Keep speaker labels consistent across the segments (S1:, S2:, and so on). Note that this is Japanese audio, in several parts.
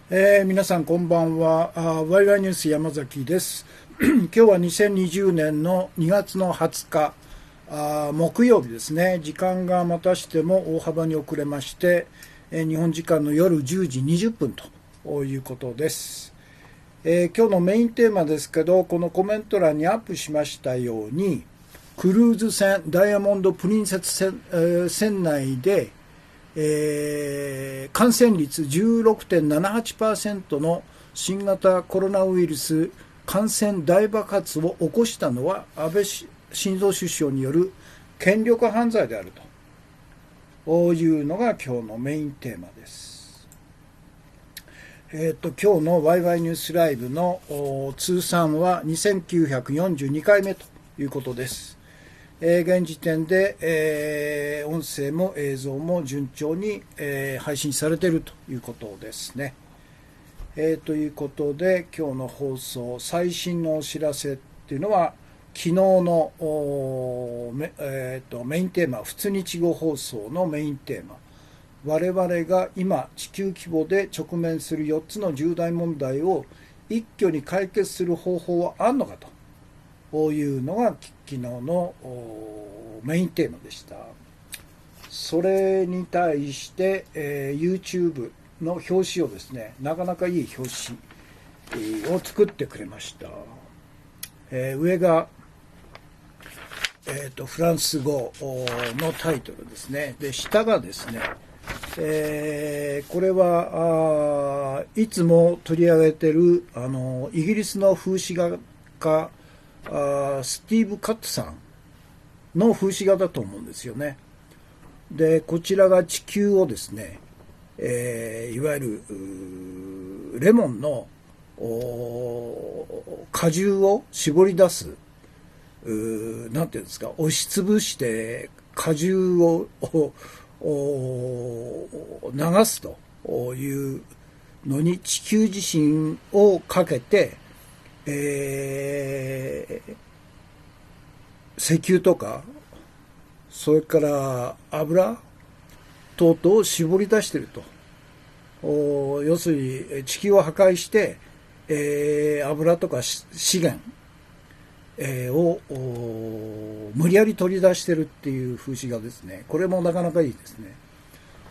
S1: 皆さんこんばんは。ワイワイニュース山崎です。今日は2020年の2月の20日、木曜日ですね。時間がまたしても大幅に遅れまして、日本時間の夜10時20分ということです。今日のメインテーマですけど、このコメント欄にアップしましたように、クルーズ船ダイヤモンド・プリンセス船内で感染率 16.78% の新型コロナウイルス感染大爆発を起こしたのは安倍晋三首相による権力犯罪であるというのが今日のメインテーマです。今日のワイワイニュースライブの通算は2942回目ということです。現時点で、音声も映像も順調に、配信されているということですね。ということで今日の放送最新のお知らせっていうのは昨日のメインテーマ仏日語放送のメインテーマ、我々が今地球規模で直面する4つの重大問題を一挙に解決する方法はあるのかというのが昨日のメインテーマでした。それに対して、YouTube の表紙をですね、なかなかいい表紙を作ってくれました。上が、フランス語のタイトルですね。で、下がですね、これはいつも取り上げているイギリスの風刺画家スティーブ・カットさんの風刺画だと思うんですよね。で、こちらが地球をですね、いわゆるレモンの果汁を絞り出す、なんていうんですか、押しつぶして果汁を流すというのに地球自身をかけて、石油とかそれから油等々を絞り出していると。要するに地球を破壊して、油とか資源、を無理やり取り出しているっていう風刺画ですね。これもなかなかいいですね。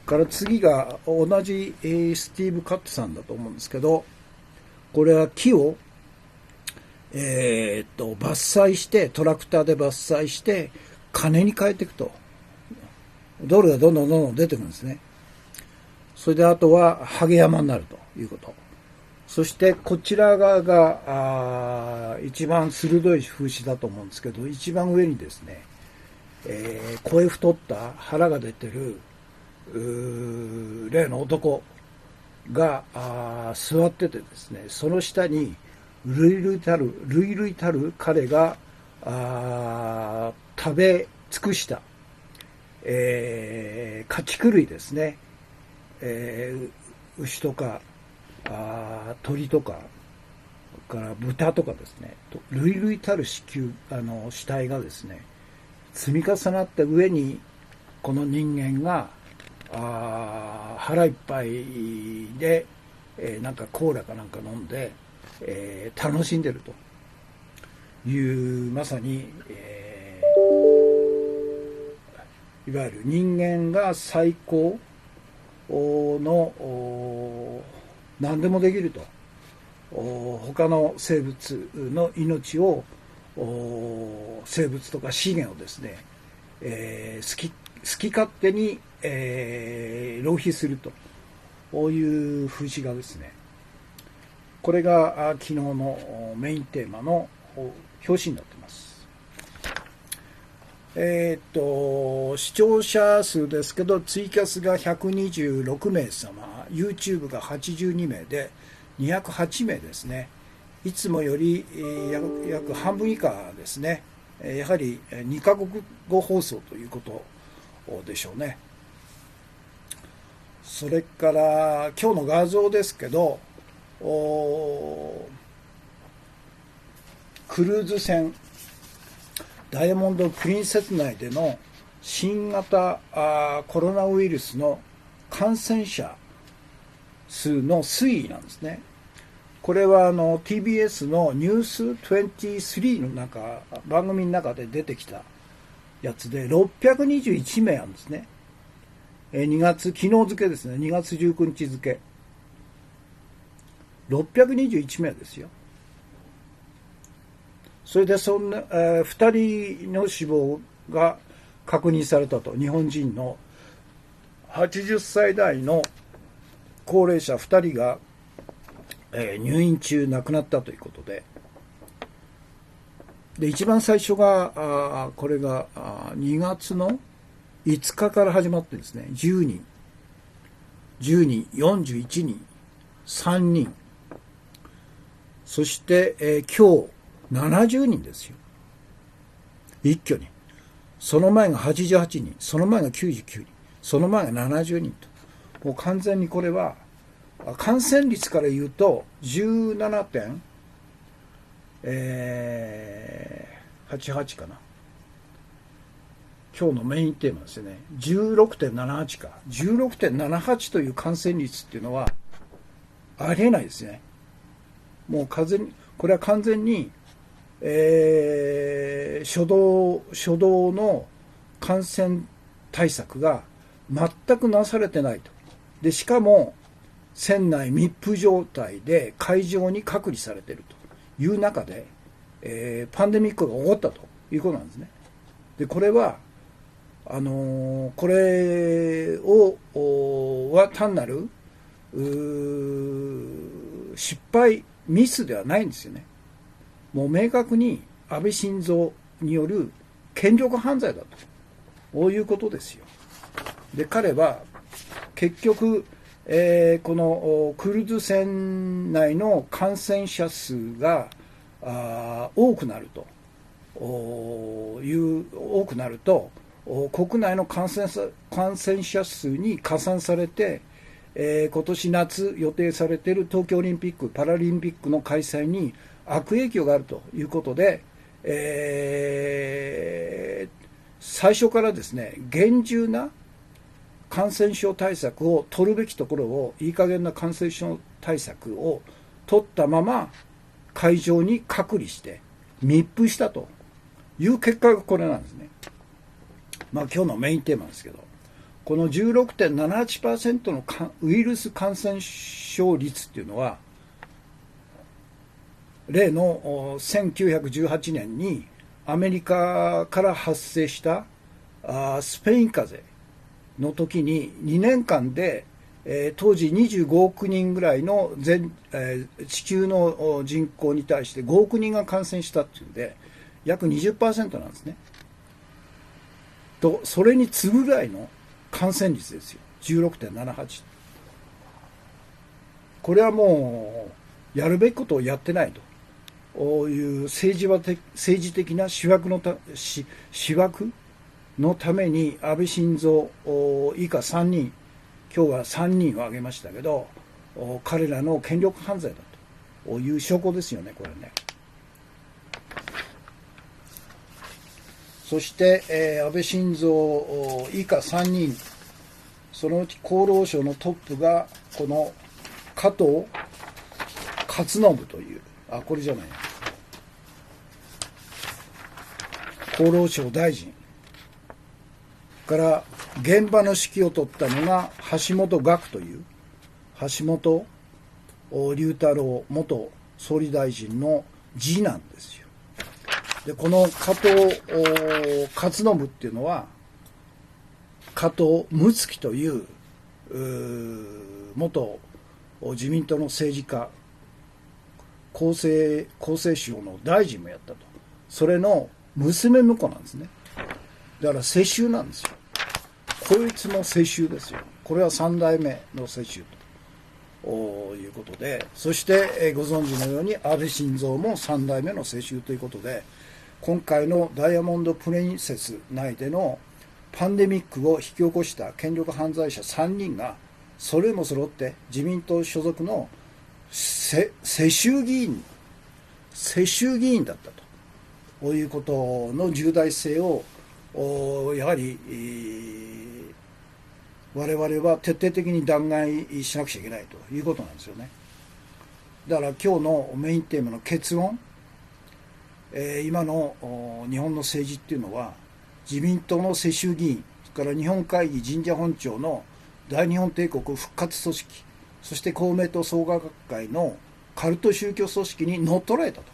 S1: から次が同じスティーブ・カットさんだと思うんですけど、これは木を伐採してトラクターで伐採して金に変えていくと、ドルがどんどん出てくるんですね。それであとはハゲ山になるということ。そしてこちら側が一番鋭い風刺だと思うんですけど、一番上にですね、声太った腹が出てる例の男が座っててですね、その下に類々たる彼が食べ尽くした、家畜類ですね、牛とか鳥とかから豚とかですね、類々たる死体がですね積み重なった上にこの人間が腹いっぱいで、なんかコーラかなんか飲んで、楽しんでるというまさに、いわゆる人間が最高の何でもできると、他の生物の命を生物とか資源をですね、好き勝手に、浪費するという風刺画ですね。これが昨日のメインテーマの表紙になっています。視聴者数ですけど、ツイキャスが126名様、YouTube が82名で208名ですね。いつもより約半分以下ですね。やはり2カ国語放送ということでしょうね。それから今日の画像ですけど、クルーズ船ダイヤモンド・プリンセス内での新型コロナウイルスの感染者スの推移なんですね。これはTBS のニュース23の中、番組の中で出てきたやつで621名あるんですね。昨日付ですね、2月19日付。621名ですよ。それでそんな、2人の死亡が確認されたと。日本人の80歳代の高齢者2人が、入院中亡くなったということで、一番最初がこれが2月の5日から始まってですね、10人、41人、3人、そして、今日70人ですよ。一挙に。その前が88人、その前が99人、その前が70人と。もう完全にこれは、感染率から言うと 17.88 かな。今日のメインテーマですよね。16.78 か。16.78 という感染率っていうのはありえないですね。もうこれは完全に、初動の感染対策が全くなされてないと。で、しかも、船内密封状態で海上に隔離されているという中で、パンデミックが起こったということなんですね。で、これは、これは単なる失敗、ミスではないんですよね。もう明確に安倍晋三による権力犯罪だと、こういうことですよ。で、彼は結局、このクルド船内の感染者数が多くなると国内の感染者数に加算されて、今年夏予定されている東京オリンピック・パラリンピックの開催に悪影響があるということで、最初からですね、厳重な感染症対策を取るべきところを、いい加減な感染症対策を取ったまま会場に隔離して密封したという結果がこれなんですね。まあ今日のメインテーマですけど、この 16.78% のウイルス感染症率っていうのは、例の1918年にアメリカから発生したスペイン風邪の時に2年間で、当時25億人ぐらいの地球の人口に対して5億人が感染したっていうんで、約 20% なんですね。と、それに次ぐぐらいの感染率ですよ。16.78。これはもうやるべきことをやってないという政治的な思惑のために安倍晋三以下3人、今日は3人を挙げましたけど、彼らの権力犯罪だという証拠ですよね、これね。そして、安倍晋三以下3人、そのうち厚労省のトップがこの加藤勝信という、これじゃないな、厚労省大臣から現場の指揮を取ったのが橋本岳という橋本龍太郎元総理大臣の次男ですよ。で、この加藤勝信っていうのは加藤睦月という元自民党の政治家、厚生省の大臣もやったと。それの娘婿なんですね。だから世襲なんですよ。こいつも世襲ですよ。これは3代目の世襲ということで、そしてご存知のように安倍晋三も3代目の世襲ということで、今回のダイヤモンド・プリンセス内でのパンデミックを引き起こした権力犯罪者3人がそれも揃って自民党所属の世襲議員だったということの重大性をやはり我々は徹底的に弾劾しなくちゃいけないということなんですよね。だから今日のメインテーマの結論、今の日本の政治っていうのは、自民党の世襲議員、それから日本会議神社本庁の大日本帝国復活組織、そして公明党創価学会のカルト宗教組織に乗っ取られたと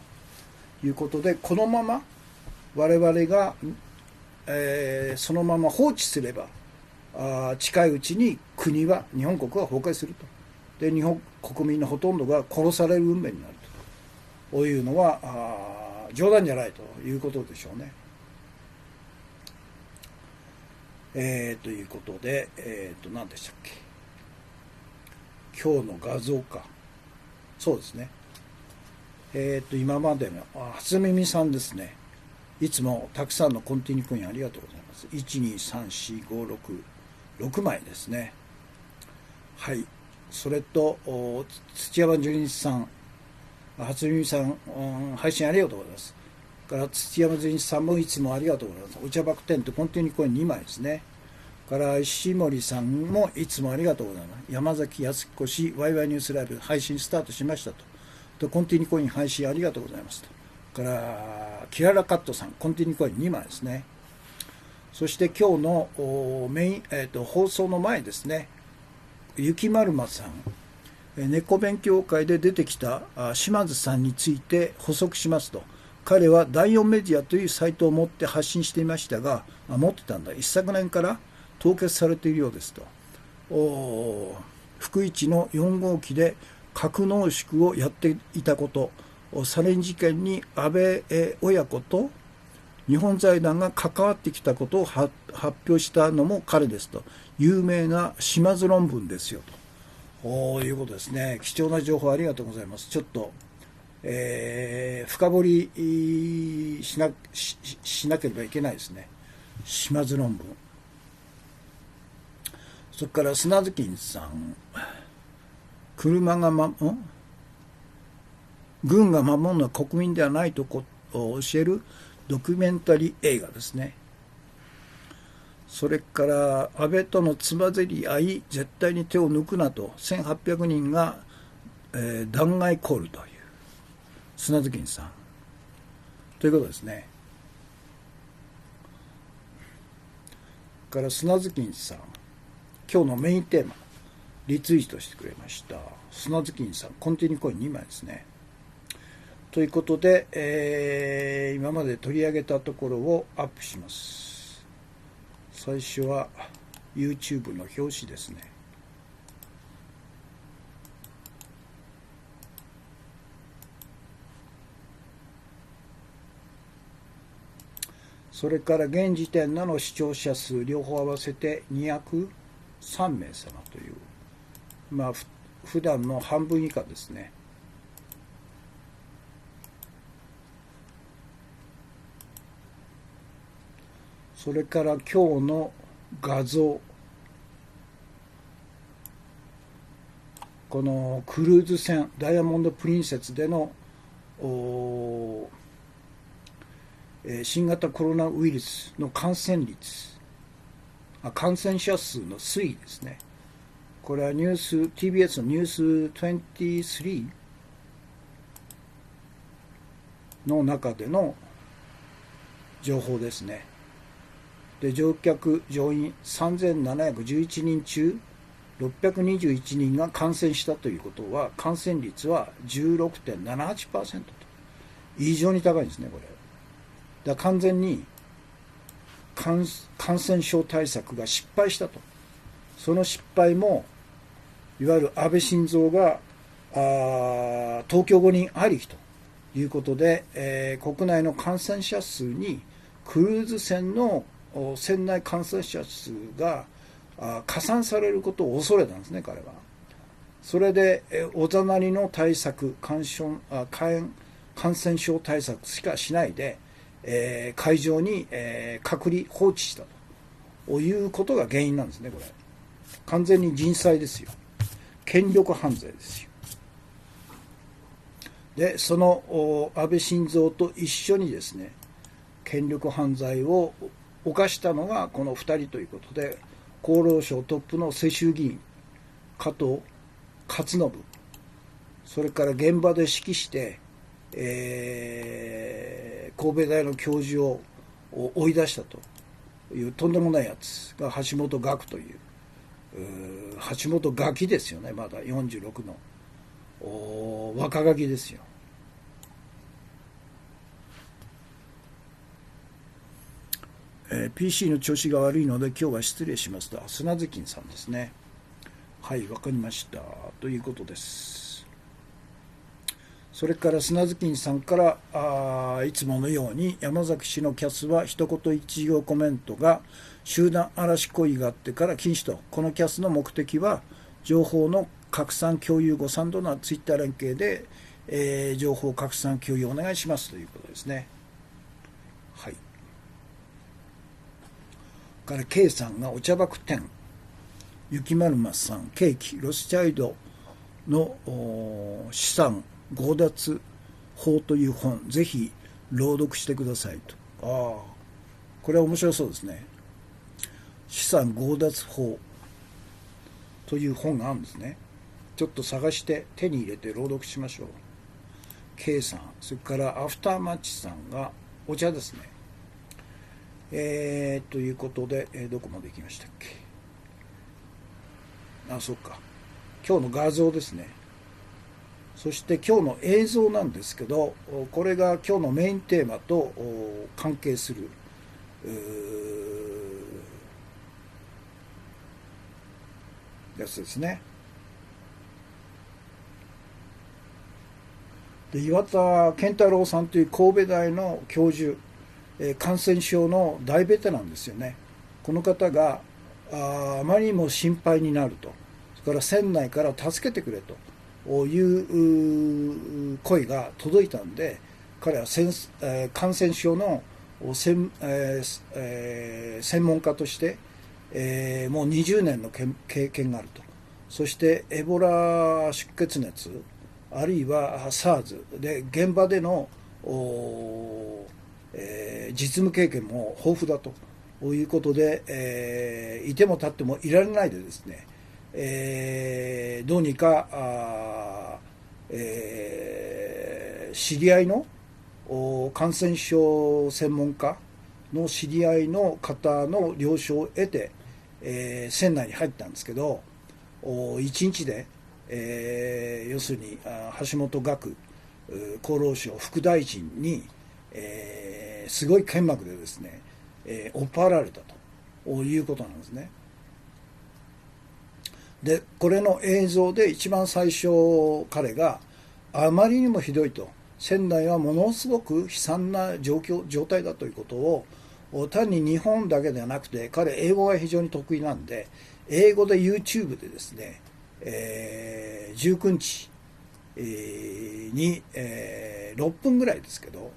S1: いうことで、このまま我々が、そのまま放置すれば、近いうちに日本国は崩壊すると。で、日本国民のほとんどが殺される運命になるというのは冗談じゃないということでしょうね。ということで、何でしたっけ。今日の画像か。そうですね。今までの、初耳さんですね。いつもたくさんのコンティニューコインありがとうございます。1、2、3、4、5、6、6枚ですね。はい。それと、土山純一さん、初耳さん、配信ありがとうございます。から土山純一さんもいつもありがとうございます。お茶爆点とコンティニューコイン2枚ですね。から石森さんもいつもありがとうございます。山崎康彦氏、ワイワイニュースライブ配信スタートしましたと。コンティニューコイン配信ありがとうございますと。からキララカットさん、コンティニューコイン2枚ですね。そして今日のメイン、放送の前ですね、雪丸まさん、猫勉強会で出てきた島津さんについて補足しますと、彼は第4メディアというサイトを持って発信していましたが、持ってたんだ、一昨年から凍結されているようですと。福一の4号機で格納縮をやっていたこと、サリン事件に安倍親子と日本財団が関わってきたことを発表したのも彼ですと。有名な島津論文ですよということですね。貴重な情報ありがとうございます。ちょっと、深掘りしなければいけないですね。島津論文。それから砂月さん、軍が守るのは国民ではないと教えるドキュメンタリー映画ですね。それから安倍とのつばぜり合い、絶対に手を抜くなと1800人が、弾劾コールという砂月さんということですね。から砂月さん、今日のメインテーマリツイートしてくれました。砂月さん、コンティニューコイン2枚ですね。ということで、今まで取り上げたところをアップします。最初は YouTube の表紙ですね。それから現時点の視聴者数両方合わせて203名様という、普段の半分以下ですね。それから今日の画像、このクルーズ船ダイヤモンド・プリンセスでの新型コロナウイルスの感染感染者数の推移ですね。これはTBS のニュース23の中での情報ですね。で、乗客乗員3711人中621人が感染したということは、感染率は 16.78% と異常に高いんですね。これだから完全に感染症対策が失敗したと。その失敗もいわゆる安倍晋三が東京五輪ありきということで、国内の感染者数にクルーズ船の船内感染者数が加算されることを恐れたんですね、彼は。それでおざなりの対策、感染症対策しかしないで、海上に、隔離放置したということが原因なんですね。これ完全に人災ですよ。権力犯罪ですよ。で、その安倍晋三と一緒にですね、権力犯罪を犯したのがこの2人ということで、厚労省トップの世襲議員加藤勝信、それから現場で指揮して、神戸大の教授を追い出したというとんでもないやつが橋本岳という、橋本ガキですよね、まだ46の若ガキですよ。PC の調子が悪いので今日は失礼しますと、砂月金さんですね。はい、わかりましたということです。それから砂月金さんからいつものように山崎氏のキャスは一言一行コメントが集団嵐行為があってから禁止と、このキャスの目的は情報の拡散共有誤算となツイッター連携で、情報拡散共有お願いしますということですね。はい。から K さんがお茶爆店、雪丸松さん、ケーキ、ロスチャイルドの資産強奪法という本、ぜひ朗読してくださいと。これは面白そうですね。資産強奪法という本があるんですね。ちょっと探して手に入れて朗読しましょう。K さん、それからアフターマッチさんがお茶ですね。ということで、どこまで行きましたっけ。そうか。今日の画像ですね。そして今日の映像なんですけど、これが今日のメインテーマと関係するやつですね。で、岩田健太郎さんという神戸大の教授、感染症の大ベテランですよね。この方があまりにも心配になると、それから船内から助けてくれという声が届いたんで、彼は感染症の専門家として、もう20年の経験があると。そしてエボラ出血熱、あるいは SARS で現場での実務経験も豊富だということで、いても立ってもいられないでですね、どうにか知り合いの感染症専門家の知り合いの方の了承を得て、船内に入ったんですけど、1日で、要するに橋本岳厚労省副大臣に、すごい剣幕でですね、追っ払われたということなんですね。で、これの映像で一番最初、彼があまりにもひどいと、船内はものすごく悲惨な状態だということを、単に日本だけではなくて、彼英語が非常に得意なんで、英語で YouTube でですね、19日に、6分ぐらいですけど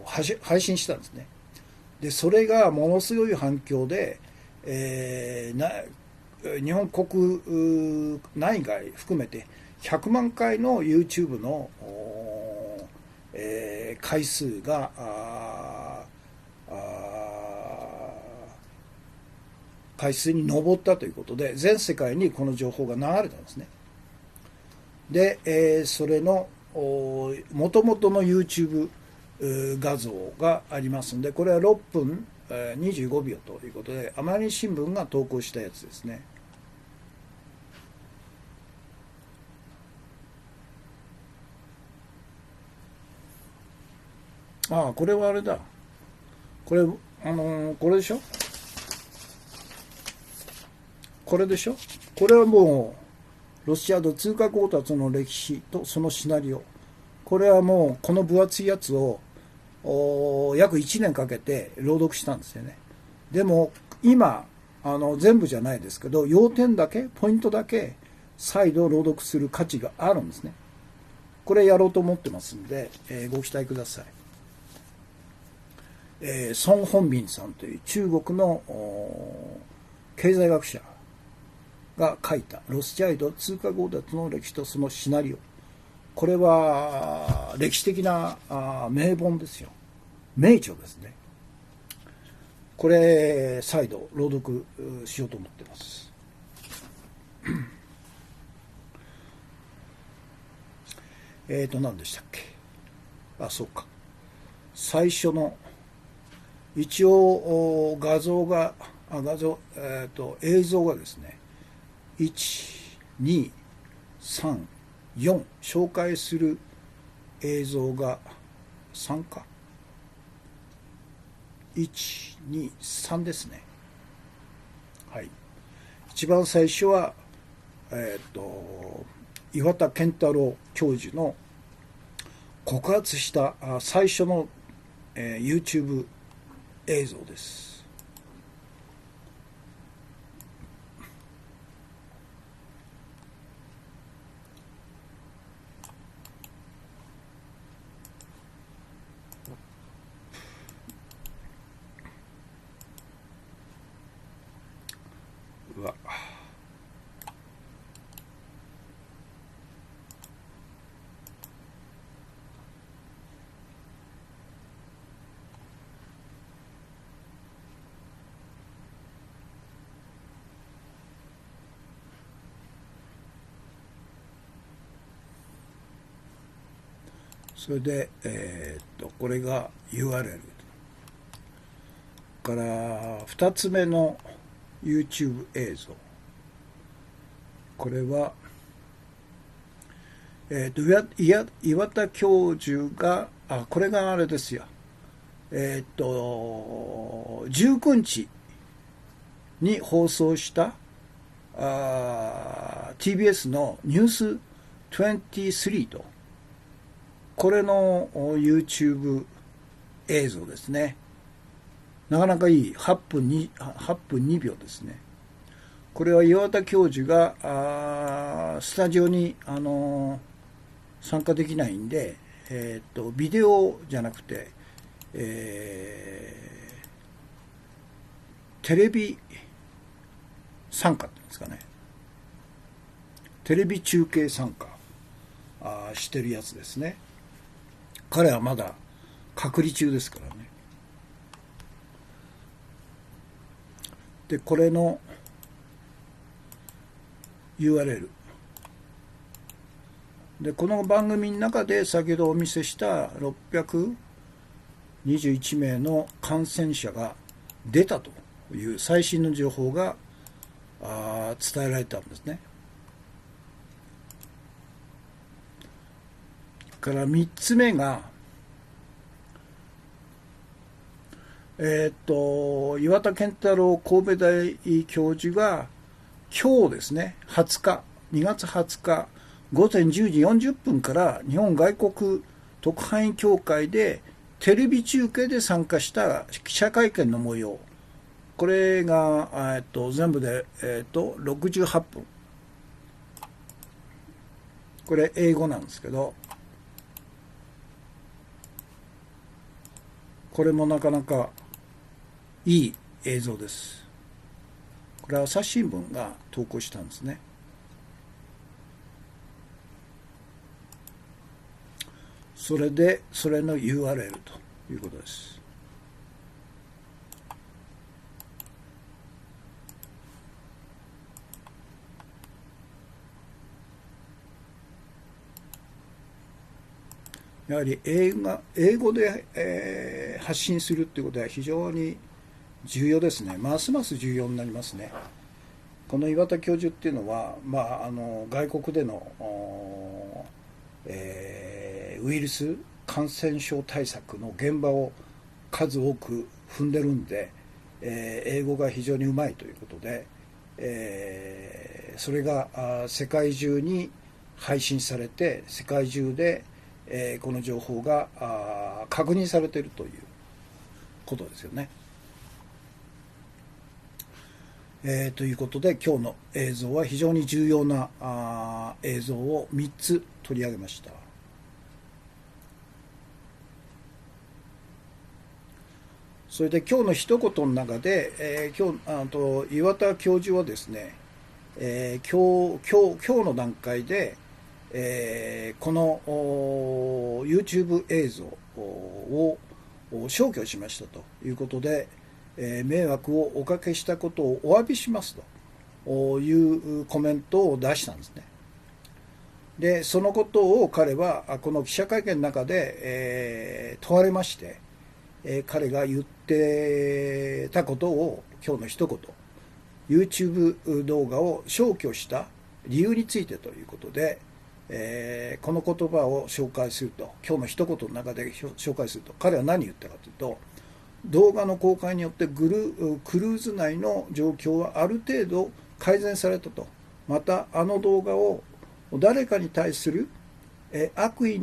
S1: 配信したんですね。でそれがものすごい反響で、日本国内外含めて100万回の YouTube の、回数が回数に上ったということで、全世界にこの情報が流れたんですね。で、それの元々の YouTube 画像がありますので、これは6分25秒ということで、奄美新聞が投稿したやつですね。これはあれだ。これ、これでしょ。これでしょ。これはもうロシアの通貨強奪の歴史とそのシナリオ、これはもうこの分厚いやつを約1年かけて朗読したんですよね。でも今全部じゃないですけど、要点だけ、ポイントだけ再度朗読する価値があるんですね。これやろうと思ってますんで、ご期待ください。孫本民さんという中国の経済学者が書いたロスチャイルド通貨強奪の歴史とそのシナリオ、これは歴史的な名本ですよ。名著ですね。これ再度朗読しようと思ってます。何でしたっけ。そうか。最初の一応画像が映像がですね、1、2、3、4紹介する映像が3か。1、2、3ですね。はい。一番最初は岩田健太郎教授の告発した最初の、YouTube 映像です。うわ。それで、これが URL から2つ目の YouTube 映像。これは、岩田教授がこれがあれですよ。19日に放送したTBS のニュース23と、これの YouTube 映像ですね。なかなかいい8分2秒ですね。これは岩田教授がスタジオに参加できないんで、ビデオじゃなくて、テレビ参加っていうんですかね。テレビ中継参加してるやつですね。彼はまだ隔離中ですからね。で、これの URL で、この番組の中で先ほどお見せした621名の感染者が出たという最新の情報が伝えられたんですね。から3つ目が、岩田健太郎神戸大教授が今日ですね、2月20日午前10時40分から日本外国特派員協会でテレビ中継で参加した記者会見の模様、これが、全部で、68分。これ英語なんですけど、これもなかなかいい映像です。これは朝日新聞が投稿したんですね。それでそれの URL ということです。やはり英語で、発信するということは非常に重要ですね。ますます重要になりますね。この岩田教授っていうのは、外国での、ウイルス感染症対策の現場を数多く踏んでるんで、英語が非常にうまいということで、それが世界中に配信されて、世界中でこの情報が確認されているということですよね。ということで今日の映像は非常に重要な映像を3つ取り上げました。それで今日の一言の中で、岩田教授はですね、今日の段階でこのYouTube 映像を消去しましたということで、迷惑をおかけしたことをお詫びしますというコメントを出したんですね。でそのことを彼はこの記者会見の中で、問われまして、彼が言ってたことを今日の一言 YouTube 動画を消去した理由についてということで、この言葉を紹介すると、今日の一言の中で紹介すると、彼は何言ったかというと、動画の公開によってクルーズ内の状況はある程度改善されたと。またあの動画を誰かに対する敵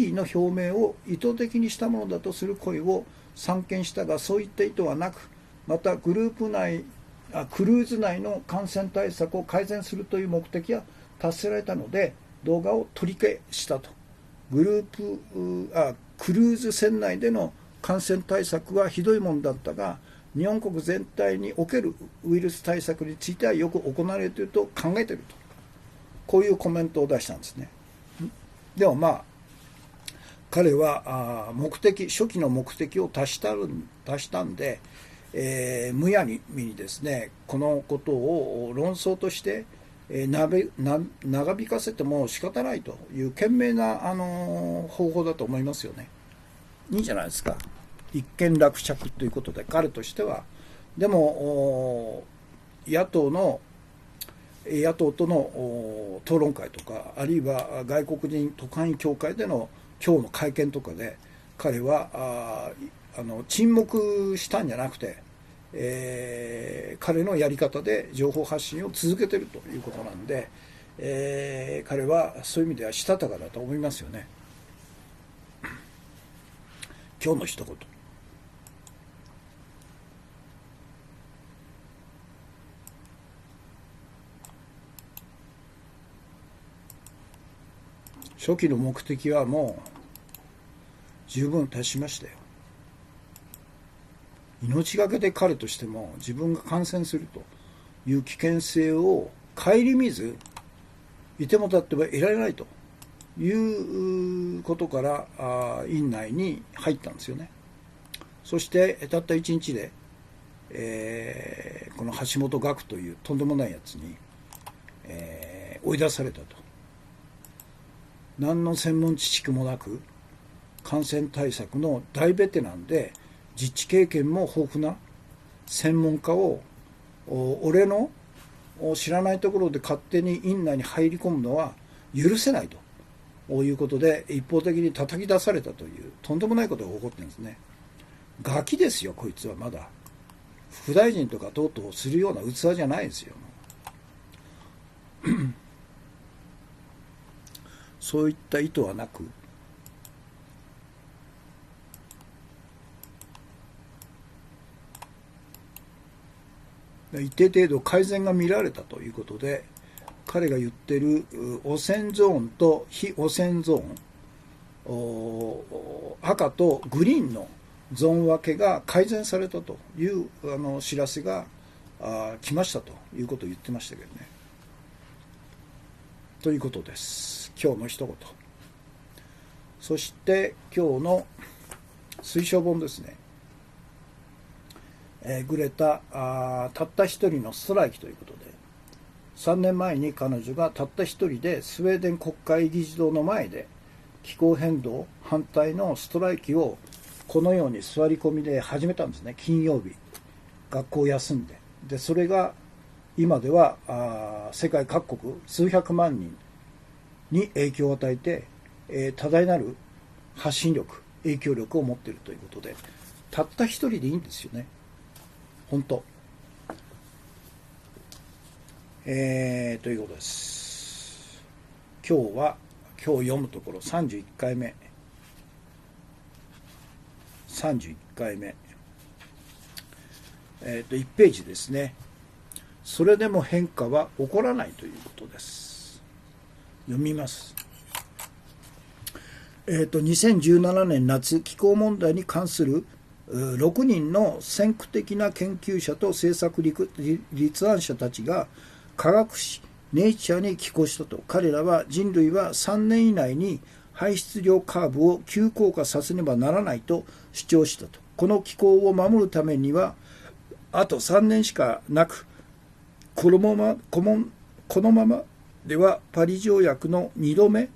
S1: 意の表明を意図的にしたものだとする声を散見したが、そういった意図はなく、またクルーズ内の感染対策を改善するという目的は達せられたので動画を取り消したと。クルーズ船内での感染対策はひどいものだったが、日本国全体におけるウイルス対策についてはよく行われていると考えていると、こういうコメントを出したんですね。でも彼は初期の目的を達したんで、むやみにですね、このことを論争として長引かせても仕方ないという賢明な方法だと思いますよね。いいんじゃないですか。一件落着ということで、彼としては。でも野党との討論会とか、あるいは外国人特派員協会での今日の会見とかで、彼は沈黙したんじゃなくて、彼のやり方で情報発信を続けているということなんで、彼はそういう意味ではしたたかだと思いますよね。今日の一言。初期の目的はもう十分達しましたよ。命がけで彼としても自分が感染するという危険性を顧みずいても立ってはいられないということから院内に入ったんですよね。そしてたった1日で、この橋本岳というとんでもないやつに、追い出されたと。何の専門知識もなく感染対策の大ベテランで実地経験も豊富な専門家を俺の知らないところで勝手に院内に入り込むのは許せないということで一方的に叩き出されたというとんでもないことが起こってるんですね。ガキですよ、こいつは。まだ副大臣とかとうとうするような器じゃないですよ。そういった意図はなく、一定程度改善が見られたということで、彼が言っている汚染ゾーンと非汚染ゾーン、赤とグリーンのゾーン分けが改善されたという知らせが来ましたということを言ってましたけどね。ということです。今日の一言。そして今日の推奨本ですね。グレタたった一人のストライキということで、3年前に彼女がたった一人でスウェーデン国会議事堂の前で気候変動反対のストライキをこのように座り込みで始めたんですね。金曜日、学校を休んで。でそれが今では世界各国数百万人に影響を与えて、多大なる発信力、影響力を持っているということで、たった一人でいいんですよね。本当。ということです。今日読むところ31回目。1ページですね。それでも変化は起こらないということです。読みます。2017年夏、気候問題に関する6人の先駆的な研究者と政策立案者たちが科学誌ネイチャーに寄稿したと。彼らは人類は3年以内に排出量カーブを急降下させねばならないと主張したと。この気候を守るためにはあと3年しかなく、このままではパリ条約の2度目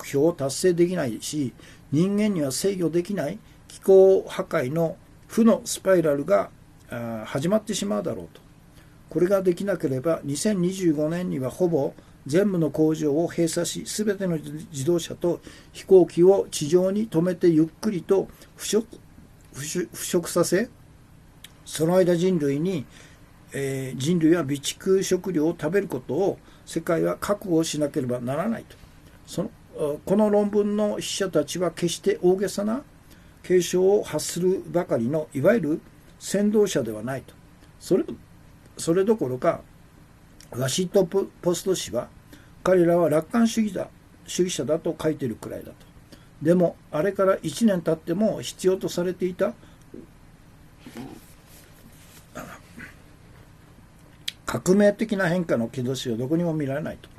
S1: 標を達成できないし、人間には制御できない気候破壊の負のスパイラルが始まってしまうだろうと。これができなければ2025年にはほぼ全部の工場を閉鎖し、すべての自動車と飛行機を地上に止めてゆっくりと腐食させ、その間人類は備蓄食料を食べることを世界は覚悟しなければならないと。この論文の筆者たちは決して大げさな警鐘を発するばかりのいわゆる先導者ではないと。それどころかワシントンポスト紙は彼らは楽観主義者だと書いているくらいだと。でもあれから1年経っても必要とされていた革命的な変化の兆しはどこにも見られないと。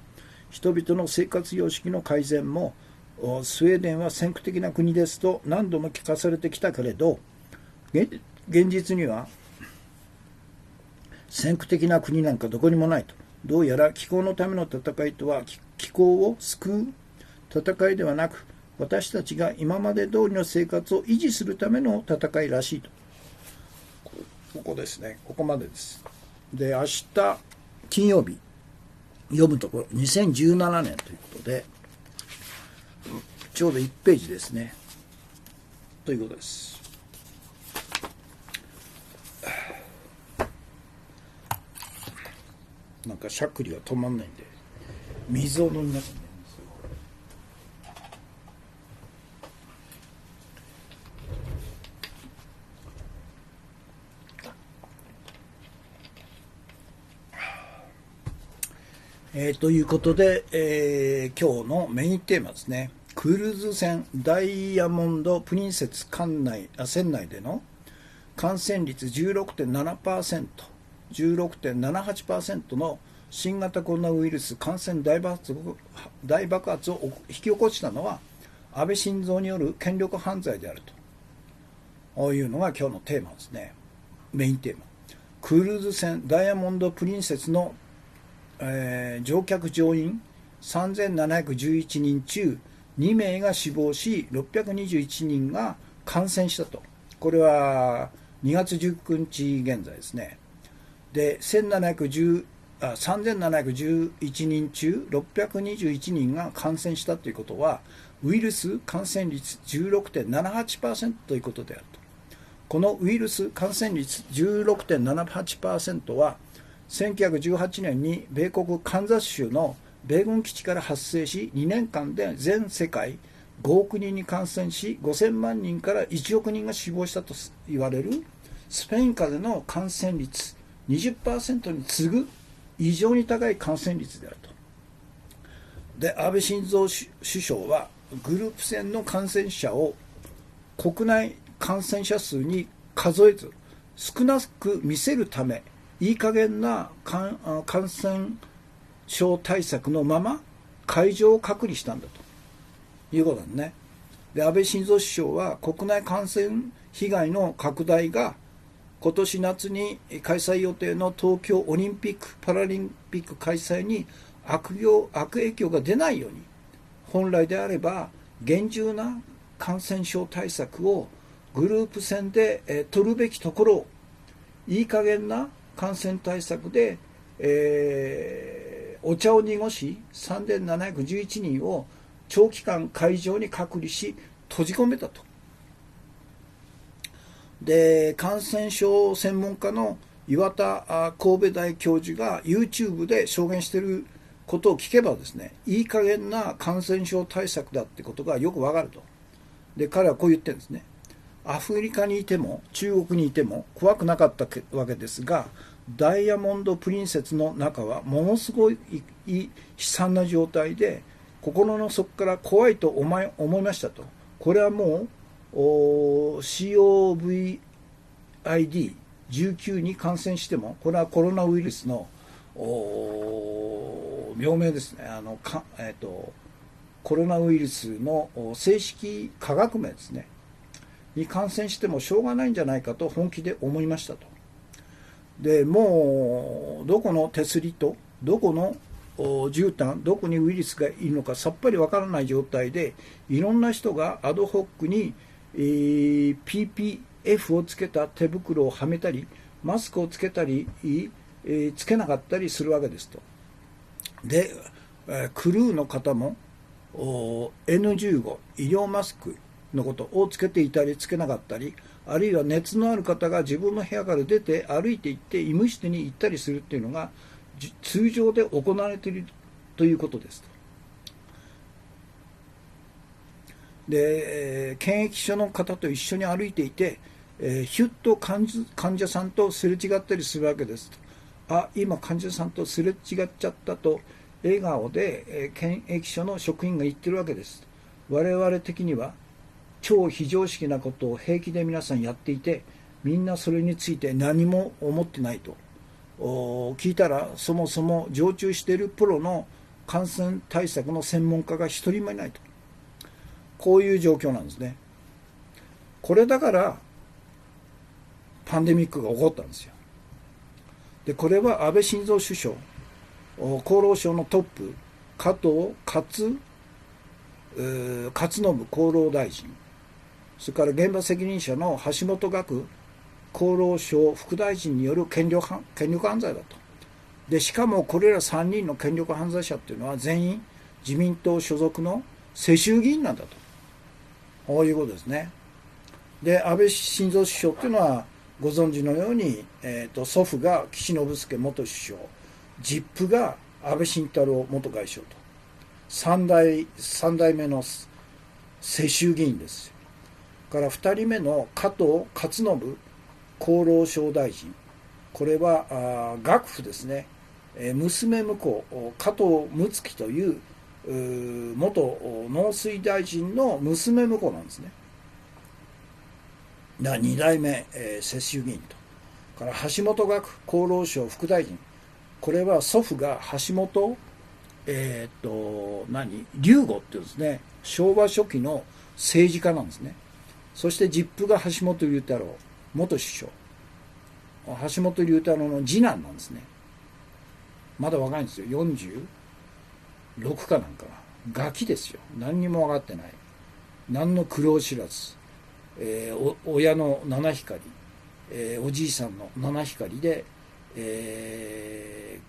S1: 人々の生活様式の改善もスウェーデンは先駆的な国ですと何度も聞かされてきたけれど、現実には先駆的な国なんかどこにもないと。どうやら気候のための戦いとは気候を救う戦いではなく、私たちが今まで通りの生活を維持するための戦いらしいと。ここですね。ここまでです。で、明日金曜日読むところ2017年ということで、ちょうど1ページですねということです。なんかしゃっくりが止まんないんで水を飲みますね。ということで、今日のメインテーマですね。クルーズ船ダイヤモンド・プリンセス船内での感染率 16.7%、16.78% の新型コロナウイルス感染大爆発を引き起こしたのは安倍晋三による権力犯罪であるというのが今日のテーマですね。メインテーマ。クルーズ船ダイヤモンド・プリンセスの乗客乗員3711人中2名が死亡し621人が感染したと。これは2月19日現在ですね。で3711人中621人が感染したということはウイルス感染率 16.78% ということであると。このウイルス感染率 16.78% は1918年に米国カンザス州の米軍基地から発生し2年間で全世界5億人に感染し5000万人から1億人が死亡したと言われるスペイン風邪の感染率 20% に次ぐ異常に高い感染率であると。で安倍晋三首相はグループ船の感染者を国内感染者数に数えず少なく見せるためいい加減な感染症対策のまま海上を隔離したんだということなんね。で安倍晋三首相は国内感染被害の拡大が今年夏に開催予定の東京オリンピック・パラリンピック開催に悪影響が出ないように本来であれば厳重な感染症対策をグループ戦で取るべきところをいい加減な感染対策で、お茶を濁し3711人を長期間海上に隔離し閉じ込めたと。で感染症専門家の岩田神戸大教授が YouTube で証言していることを聞けばですね、いい加減な感染症対策だってことがよくわかると。で彼はこう言ってるんですね。アフリカにいても中国にいても怖くなかったわけですが、ダイヤモンド・プリンセスの中はものすごい悲惨な状態で心の底から怖いと思いましたと。これはもうCOVID-19 に感染してもこれはコロナウイルスの病名ですね。コロナウイルスの正式科学名ですねに感染してもしょうがないんじゃないかと本気で思いましたと。でもうどこの手すりとどこの絨毯、どこにウイルスがいるのかさっぱりわからない状態で、いろんな人がアドホックに、PPF をつけた手袋をはめたり、マスクをつけたり、つけなかったりするわけですと。で、クルーの方もN15 医療マスクのことをつけていたりつけなかったり、あるいは熱のある方が自分の部屋から出て歩いて行って医務室に行ったりするっていうのが通常で行われているということですと。で、検疫所の方と一緒に歩いていて、ヒュッと患者さんとすれ違ったりするわけですと。あ、今患者さんとすれ違っちゃったと笑顔で、検疫所の職員が言ってるわけです。我々的には超非常識なことを平気で皆さんやっていて、みんなそれについて何も思ってないと。聞いたら、そもそも常駐しているプロの感染対策の専門家が一人もいないと。こういう状況なんですね。これだからパンデミックが起こったんですよ。で、これは安倍晋三首相、厚労省のトップ加藤勝信厚労大臣、それから現場責任者の橋本岳厚労省副大臣による権力犯罪だと。で、しかもこれら3人の権力犯罪者っていうのは全員自民党所属の世襲議員なんだと。こういうことですね。で、安倍晋三首相っていうのはご存知のように、祖父が岸信介元首相、実父が安倍晋太郎元外相と。三代目の世襲議員です。から2人目の加藤勝信厚労省大臣、これは岳父ですね。娘婿加藤睦月という元農水大臣の娘婿なんですね。2代目、世襲議員と。から橋本岳厚労省副大臣、これは祖父が橋本龍吾っていうんですね。昭和初期の政治家なんですね。そして実父が橋本龍太郎元首相、橋本龍太郎の次男なんですね。まだ若いんですよ。46かなんかな。ガキですよ。何にも分かってない。何の苦労知らず、親の七光、おじいさんの七光で、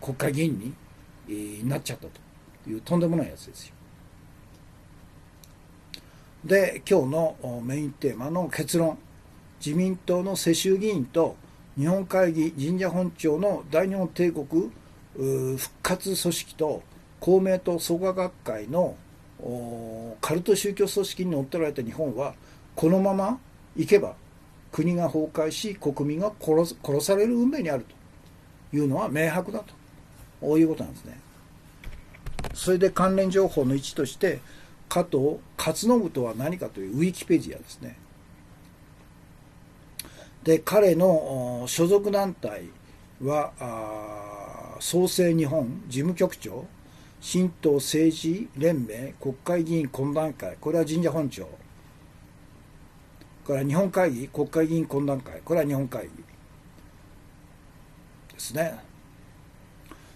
S1: 国会議員に、なっちゃったというとんでもないやつですよ。で、今日のメインテーマの結論、自民党の世襲議員と日本会議神社本庁の大日本帝国復活組織と公明党創価学会のカルト宗教組織に乗っ取られた日本は、このままいけば国が崩壊し国民が殺される運命にあるというのは明白だと、こういうことなんですね。それで関連情報の一として、加藤勝信とは何かというウィキペディアですね。で、彼の所属団体は創生日本事務局長、新党政治連盟国会議員懇談会、これは神社本庁から日本会議国会議員懇談会、これは日本会議ですね。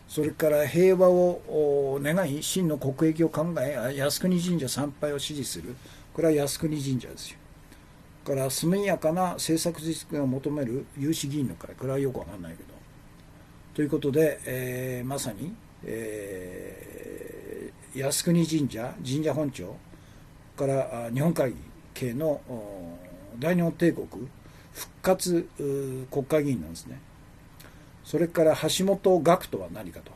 S1: それから平和を願い真の国益を考え靖国神社参拝を支持する、これは靖国神社ですよ。から速やかな政策実現を求める有志議員の会、これはよくわかんないけど、ということで、まさに、靖国神社本庁から日本会議系の大日本帝国復活国会議員なんですね。それから橋本岳とは何かと。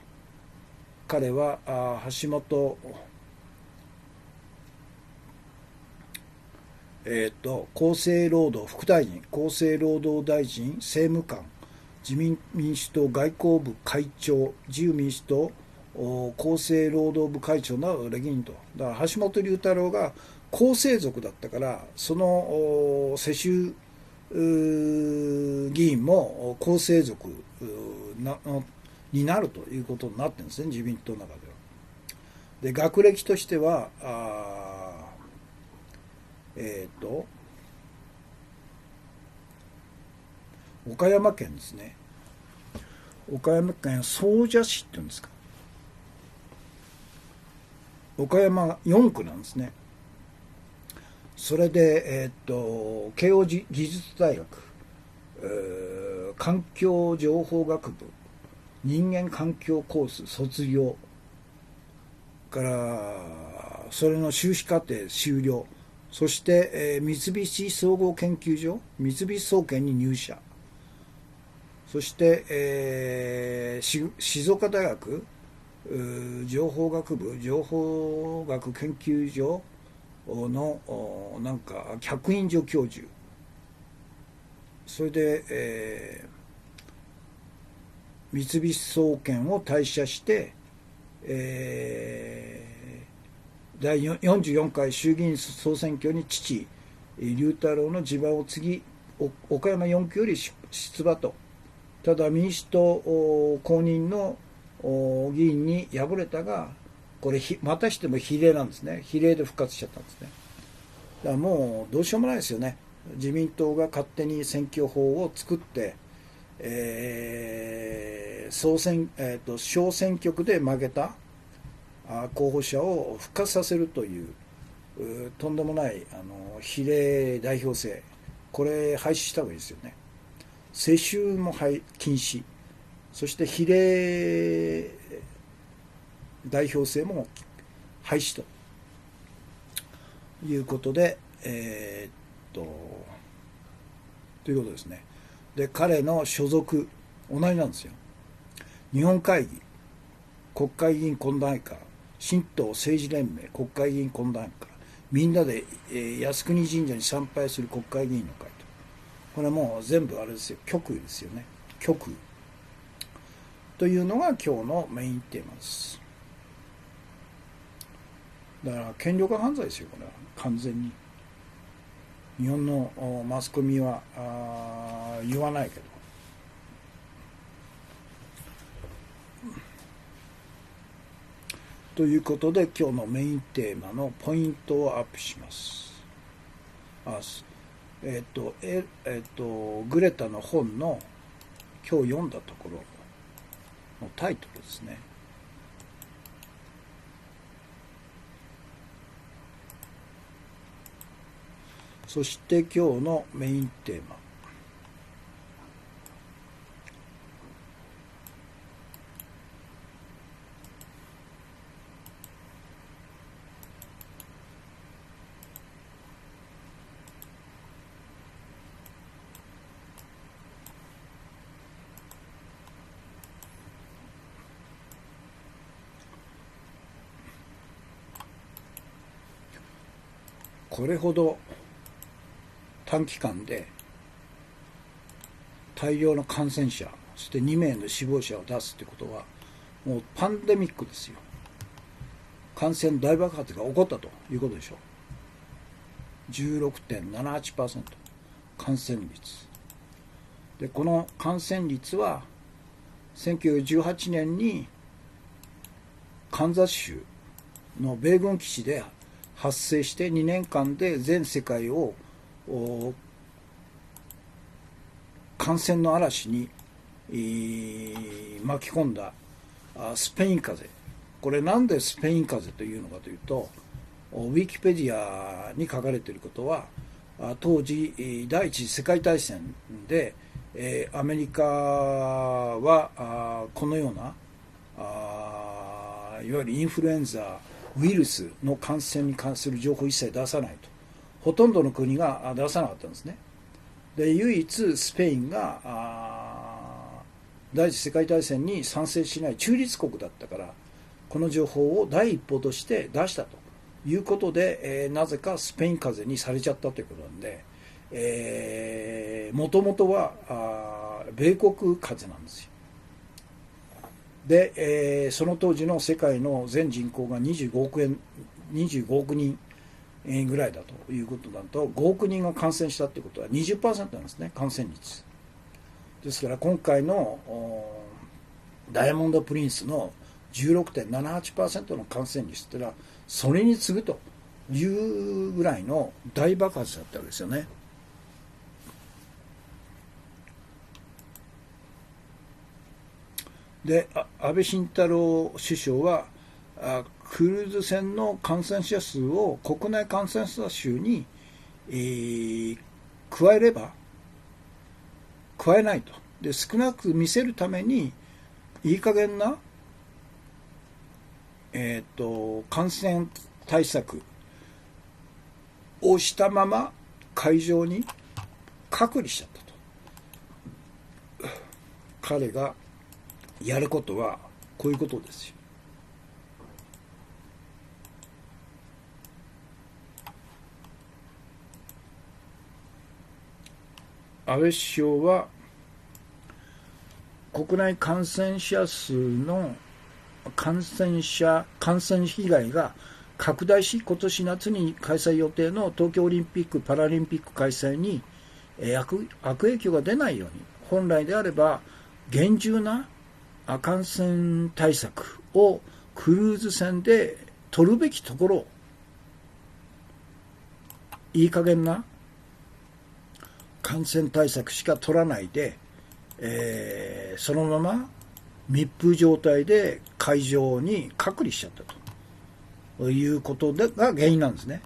S1: 彼は橋本厚生労働副大臣、厚生労働大臣政務官、自民民主党外交部会長、自由民主党厚生労働部会長など歴任と。だから橋本龍太郎が厚生族だったから、その世襲議員も厚生族になるということになってるんですね、自民党の中では。で、学歴としては岡山県ですね。岡山県総社市っていうんですか、岡山4区なんですね。それで、慶応義塾大学、環境情報学部人間環境コース卒業からそれの修士課程修了、そして、三菱総合研究所三菱総研に入社、そして、静岡大学情報学部情報学研究所のなんか客員助教授、それで、三菱総研を退社して、第44回衆議院総選挙に父龍太郎の地盤を継ぎ岡山4区より出馬と、ただ民主党公認の議員に敗れたが、これまたしても比例なんですね。比例で復活しちゃったんですね。だからもうどうしようもないですよね。自民党が勝手に選挙法を作って、小選挙区で負けた候補者を復活させるというとんでもない比例代表制、これ廃止した方がいいですよね。世襲も禁止、そして比例代表制も廃止ということで、ということですね。で、彼の所属同じなんですよ。日本会議国会議員懇談会、新党政治連盟国会議員懇談会、みんなで、靖国神社に参拝する国会議員の会と、これはもう全部あれですよ、極右ですよね。極右というのが今日のメインテーマです。だから権力犯罪ですよ、これは完全に。日本のマスコミは言わないけど、ということで今日のメインテーマのポイントをアップします。グレタの本の今日読んだところのタイトルですね。そして今日のメインテーマ、これほど短期間で大量の感染者、そして2名の死亡者を出すということはもうパンデミックですよ。感染大爆発が起こったということでしょう。 16.78% 感染率で、この感染率は1918年にカンザス州の米軍基地で発生して2年間で全世界を感染の嵐に巻き込んだスペイン風邪。これなんでスペイン風邪というのかというと、ウィキペディアに書かれていることは、当時第一次世界大戦でアメリカはこのようないわゆるインフルエンザウイルスの感染に関する情報を一切出さないと、ほとんどの国が出さなかったんですね。で、唯一スペインが第一次世界大戦に賛成しない中立国だったから、この情報を第一歩として出したということで、なぜかスペイン風邪にされちゃったということなんで、もともとは米国風邪なんですよ。で、その当時の世界の全人口が25億人ぐらいだということだと、5億人が感染したということは 20% なんですね、感染率。ですから今回のダイヤモンド・プリンスの 16.78% の感染率というのはそれに次ぐというぐらいの大爆発だったわけですよね。で、安倍晋太郎首相はクルーズ船の感染者数を国内感染者数に、加えれば加えないと。で、少なく見せるためにいい加減な、感染対策をしたまま会場に隔離しちゃったと。彼がやることはこういうことですよ。安倍首相は国内感染者数の感染被害が拡大し、今年夏に開催予定の東京オリンピック・パラリンピック開催に悪影響が出ないように、本来であれば厳重な感染対策をクルーズ船で取るべきところを、いい加減な感染対策しか取らないで、そのまま密封状態で会場に隔離しちゃったということが原因なんですね。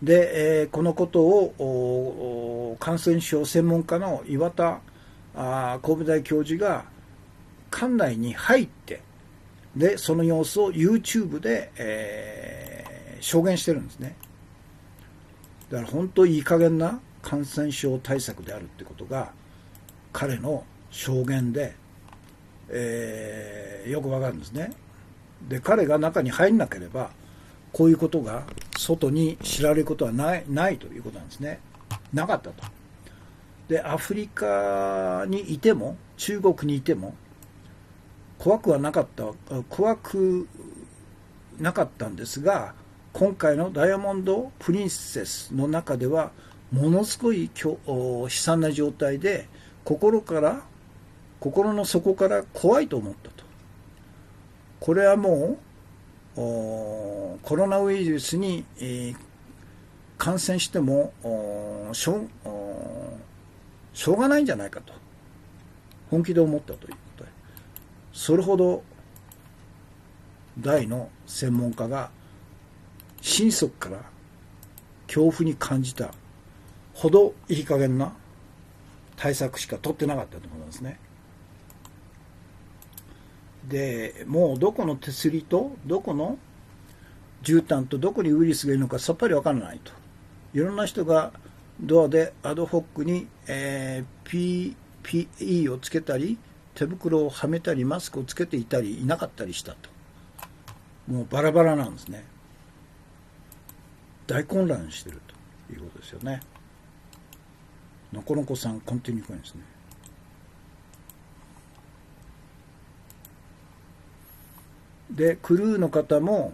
S1: で、このことを感染症専門家の岩田神戸大教授が館内に入って、でその様子を YouTube で、証言してるんですね。だから本当にいい加減な感染症対策であるってことが彼の証言で、よくわかるんですね。で、彼が中に入んなければこういうことが外に知られることはないということなんですね。なかったと。で、アフリカにいても中国にいても怖くなかったんですが、今回のダイヤモンド・プリンセスの中ではものすごい悲惨な状態で心の底から怖いと思ったと。これはもうコロナウイルスに、感染してもしょうがないんじゃないかと本気で思ったということで、それほど大の専門家が心底から恐怖に感じたほどいい加減な対策しか取ってなかったということなんですね。で、もうどこの手すりとどこの絨毯とどこにウイルスがいるのかさっぱり分からないと。いろんな人がドアでアドホックに、PPE をつけたり手袋をはめたりマスクをつけていたりいなかったりしたと。もうバラバラなんですね。大混乱しているということですよね。のこのこさんコンティニューコインですね。で、クルーの方も、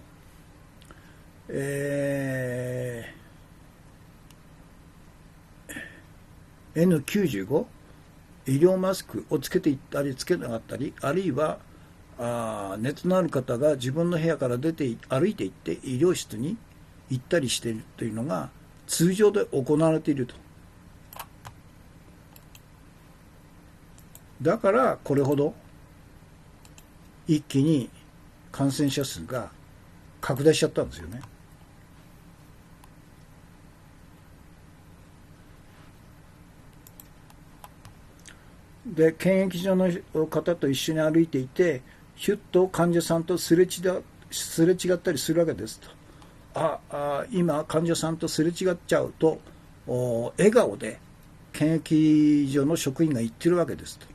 S1: N95 医療マスクをつけていったりつけなかったり、あるいは熱のある方が自分の部屋から歩いていって医療室に行ったりしているというのが通常で行われていると。だからこれほど一気に感染者数が拡大しちゃったんですよね。で、検疫所の方と一緒に歩いていて、ヒュッと患者さんとすれ違ったりするわけですと。今患者さんとすれ違っちゃうと笑顔で検疫所の職員が言ってるわけですと。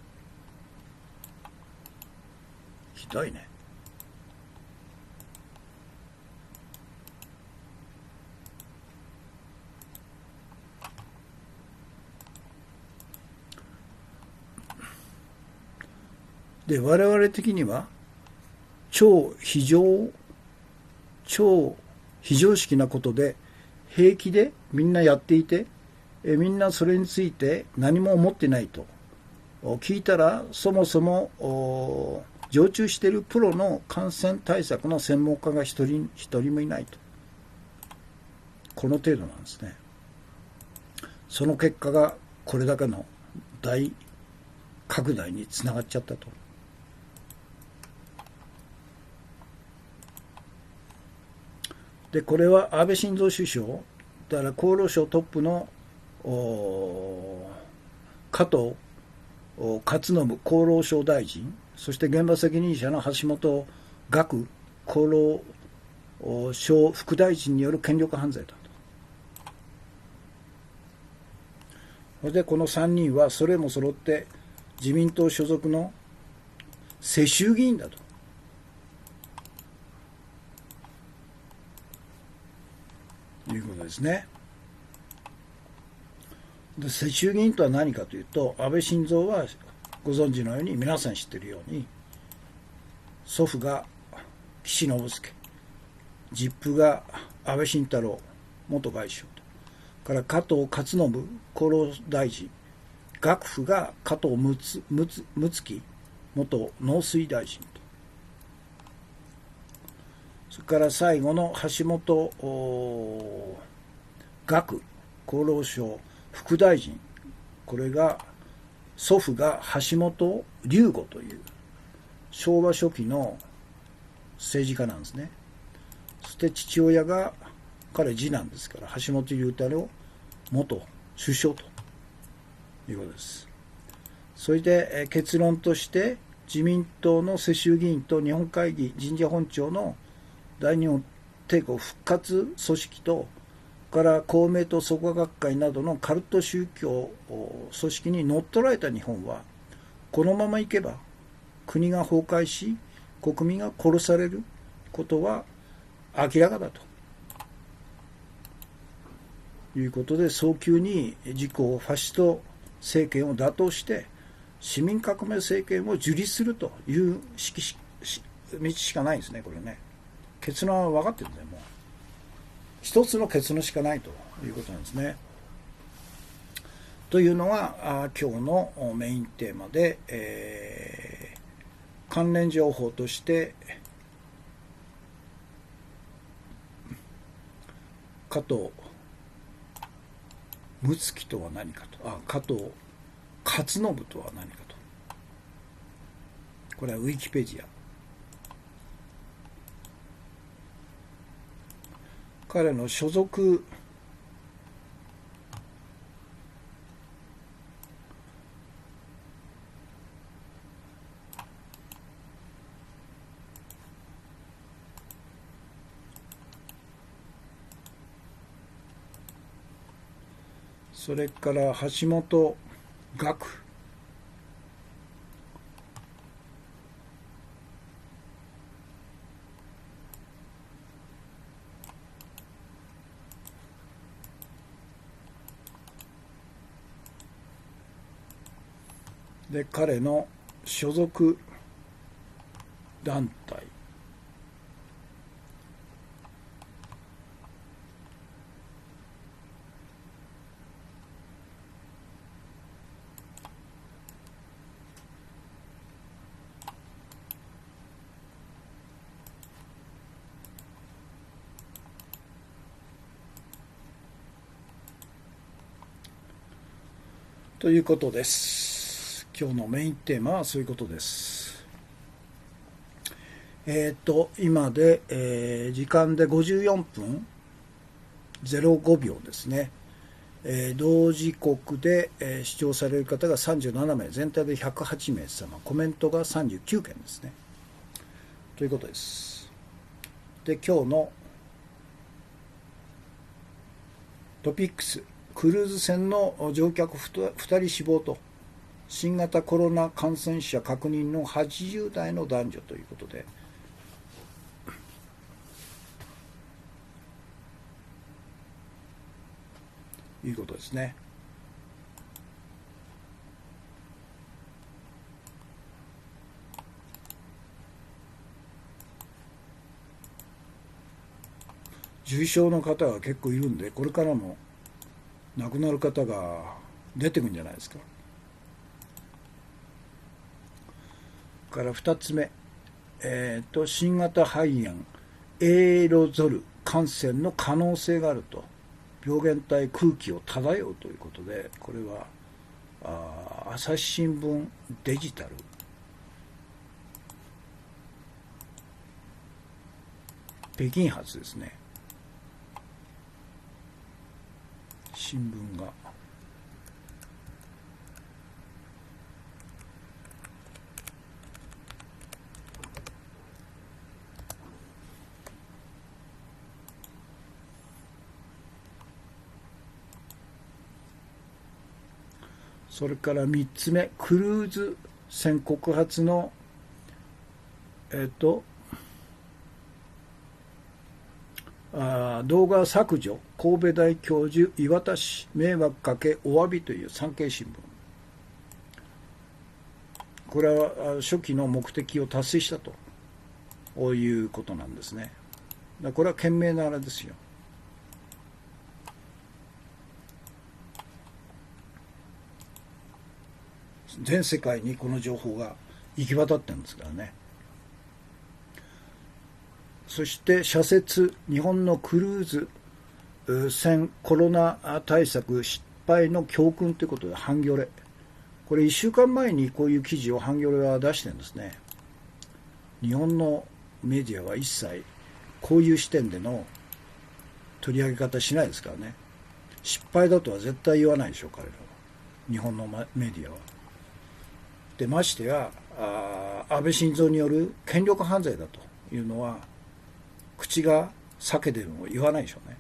S1: ひどいね。で、我々的には超非常識なことで平気でみんなやっていて、みんなそれについて何も思ってないと聞いたら、そもそも常駐しているプロの感染対策の専門家が一人もいないと。この程度なんですね。その結果がこれだけの大拡大につながっちゃったと。でこれは安倍晋三首相だから厚労省トップの加藤勝信厚労省大臣、そして現場責任者の橋本岳厚労省副大臣による権力犯罪だと。それでこの3人はそれも揃って自民党所属の世襲議員だということですね。で世襲議員とは何かというと、安倍晋三はご存知のように、皆さん知っているように、祖父が岸信介、実父が安倍晋太郎元外相と、から加藤勝信厚労大臣、岳父が加藤睦月元農水大臣と、それから最後の橋本岳厚労省副大臣、これが祖父が橋本龍吾という昭和初期の政治家なんですね。そして父親が彼次男ですから、橋本龍太郎元首相ということです。それで結論として、自民党の世襲議員と日本会議神社本庁の大日本帝国復活組織とから公明党創価学会などのカルト宗教組織に乗っ取られた日本は、このままいけば国が崩壊し国民が殺されることは明らかだということで、早急に自公ファシスト政権を打倒して市民革命政権を樹立するという道しかないんですね。これね、結論は分かってるんだよ。もう一つの結論しかないということなんですね。というのが今日のメインテーマで、関連情報として加藤睦月とは何かと、加藤勝信とは何かと、これはウィキペディア。彼の所属それから橋本岳、で彼の所属団体、ということです。今日のメインテーマはそういうことです。今で、時間で54分05秒ですね。同時刻で、視聴される方が37名、全体で108名様、コメントが39件ですね。ということです。で、今日のトピックス、クルーズ船の乗客2人死亡と、新型コロナ感染者確認の80代の男女ということで、いうことですね。重症の方が結構いるんで、これからも亡くなる方が出てくるんじゃないですか。から2つ目、新型肺炎エアロゾル感染の可能性があると、病原体空気を漂うということで、これは朝日新聞デジタル、北京発ですね、新聞が。それから3つ目、クルーズ船告発の、動画削除、神戸大教授、岩田氏、迷惑かけお詫びという産経新聞。これは初期の目的を達成したということなんですね。これは賢明なあれですよ。全世界にこの情報が行き渡ってるんですからね。そして社説、日本のクルーズ船コロナ対策失敗の教訓ということで、ハンギョレ、これ1週間前にこういう記事をハンギョレは出してるんですね。日本のメディアは一切こういう視点での取り上げ方しないですからね。失敗だとは絶対言わないでしょう、彼らは。日本のメディアは。でましてや安倍晋三による権力犯罪だというのは口が裂けてるのを言わないでしょうね。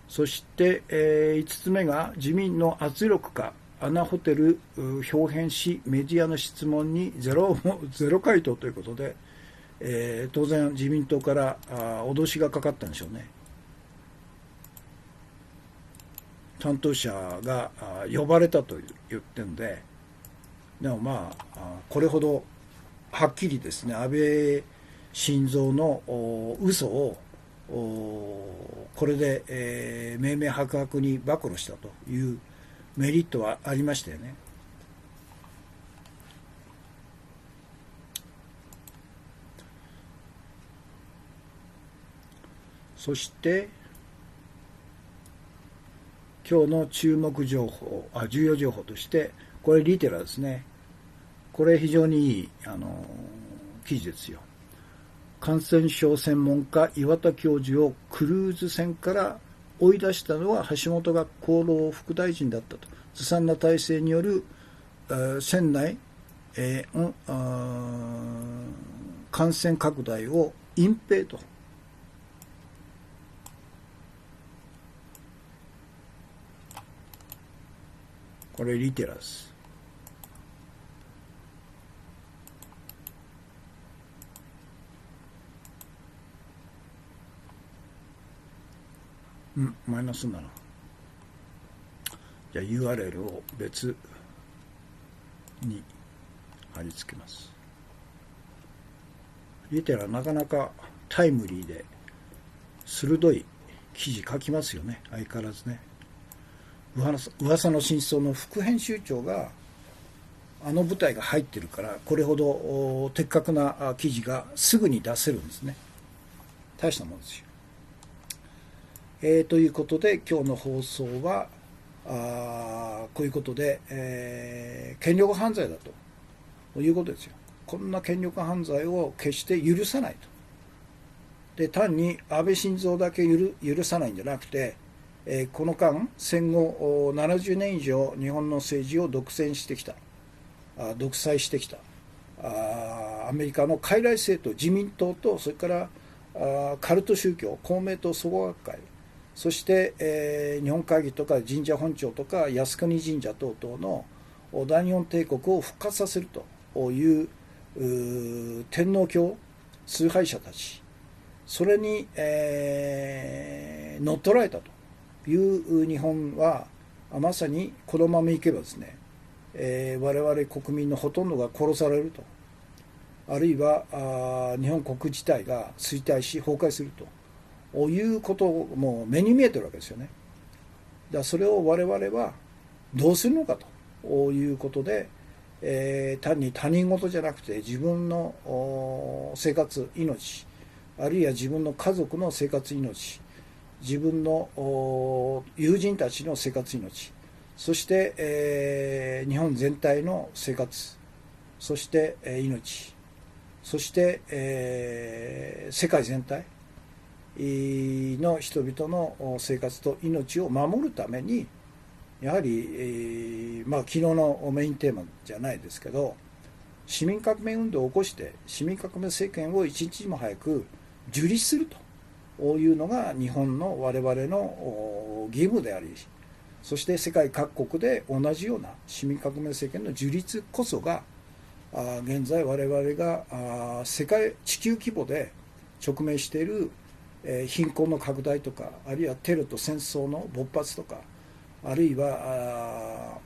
S1: そして、5つ目が自民の圧力か、穴ホテル表変しメディアの質問にゼロ回答ということで、当然自民党から脅しがかかったんでしょうね。担当者が呼ばれたと言ってるんで、でもまあこれほどはっきりですね、安倍晋三の嘘をこれで、明々白々に暴露したというメリットはありましたよね。そして今日の注目情報、重要情報として、これリテラですね。これ非常にいい記事ですよ。感染症専門家岩田教授をクルーズ船から追い出したのは橋本が厚労副大臣だったと。ずさんな体制による船内、感染拡大を隠蔽と。これリテラス。マイナスなの。じゃあ URL を別に貼り付けます。リテラなかなかタイムリーで鋭い記事書きますよね、相変わらずね。噂の真相の副編集長が舞台が入ってるから、これほど的確な記事がすぐに出せるんですね。大したもんですよ。ということで今日の放送はこういうことで、権力犯罪だということですよ。こんな権力犯罪を決して許さないと。で単に安倍晋三だけ許さないんじゃなくて、この間戦後70年以上日本の政治を独裁してきたアメリカの傀儡政党自民党と、それからカルト宗教公明党総合学会、そして、日本会議とか神社本庁とか靖国神社等々の大日本帝国を復活させるという天皇教崇拝者たち、それに、乗っ取られたという日本はまさにこのままいけばですね、我々国民のほとんどが殺されると、あるいは日本国自体が衰退し崩壊するということをもう目に見えてるわけですよね。だからそれを我々はどうするのかということで、単に他人事じゃなくて自分の生活、命、あるいは自分の家族の生活命、自分の友人たちの生活命、そして、日本全体の生活、そして、命、そして、世界全体の人々の生活と命を守るために、やはり、昨日のメインテーマじゃないですけど、市民革命運動を起こして市民革命政権を一日も早く樹立するというのが日本の我々の義務であり、そして世界各国で同じような市民革命政権の樹立こそが現在我々が地球規模で直面している貧困の拡大とか、あるいはテロと戦争の勃発とか、あるいは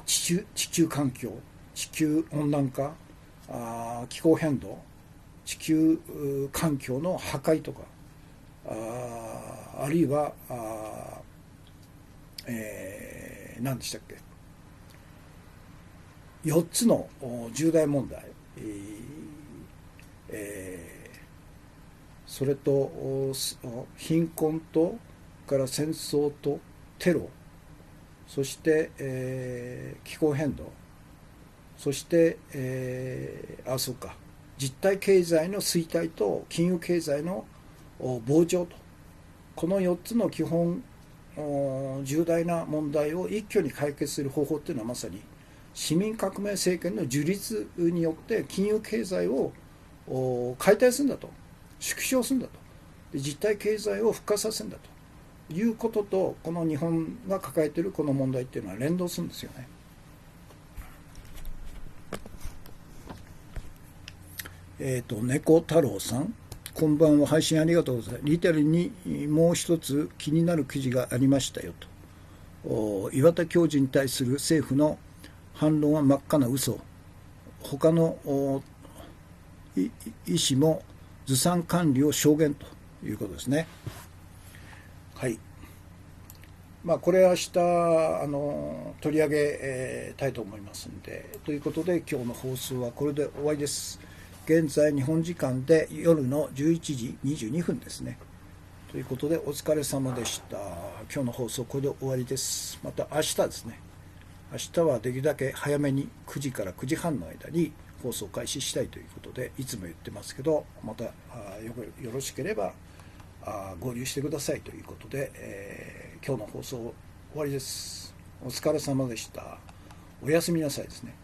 S1: 地球環境、地球温暖化、気候変動、地球環境の破壊とか、あるいは何でしたっけ、4つの重大問題、それと貧困とから戦争とテロ、そして、気候変動、そして、そうか、実体経済の衰退と金融経済の膨張と、この4つの基本重大な問題を一挙に解決する方法っていうのは、まさに市民革命政権の樹立によって金融経済を解体するんだと、縮小するんだと、実体経済を復活させるんだということと、この日本が抱えているこの問題っていうのは連動するんですよね。猫太郎さん、こんばんは。配信ありがとうございます。リテルにもう一つ気になる記事がありましたよと。岩田教授に対する政府の反論は真っ赤な嘘。他の医師もずさん管理を証言ということですね。はい。これは明日取り上げたいと思いますので、ということで今日の放送はこれで終わりです。現在日本時間で夜の11時22分ですね。ということでお疲れ様でした。今日の放送これで終わりです。また明日ですね。明日はできるだけ早めに9時から9時半の間に放送開始したいということでいつも言ってますけど、またよろしければ合流してくださいということで、今日の放送終わりです。お疲れ様でした。おやすみなさいですね。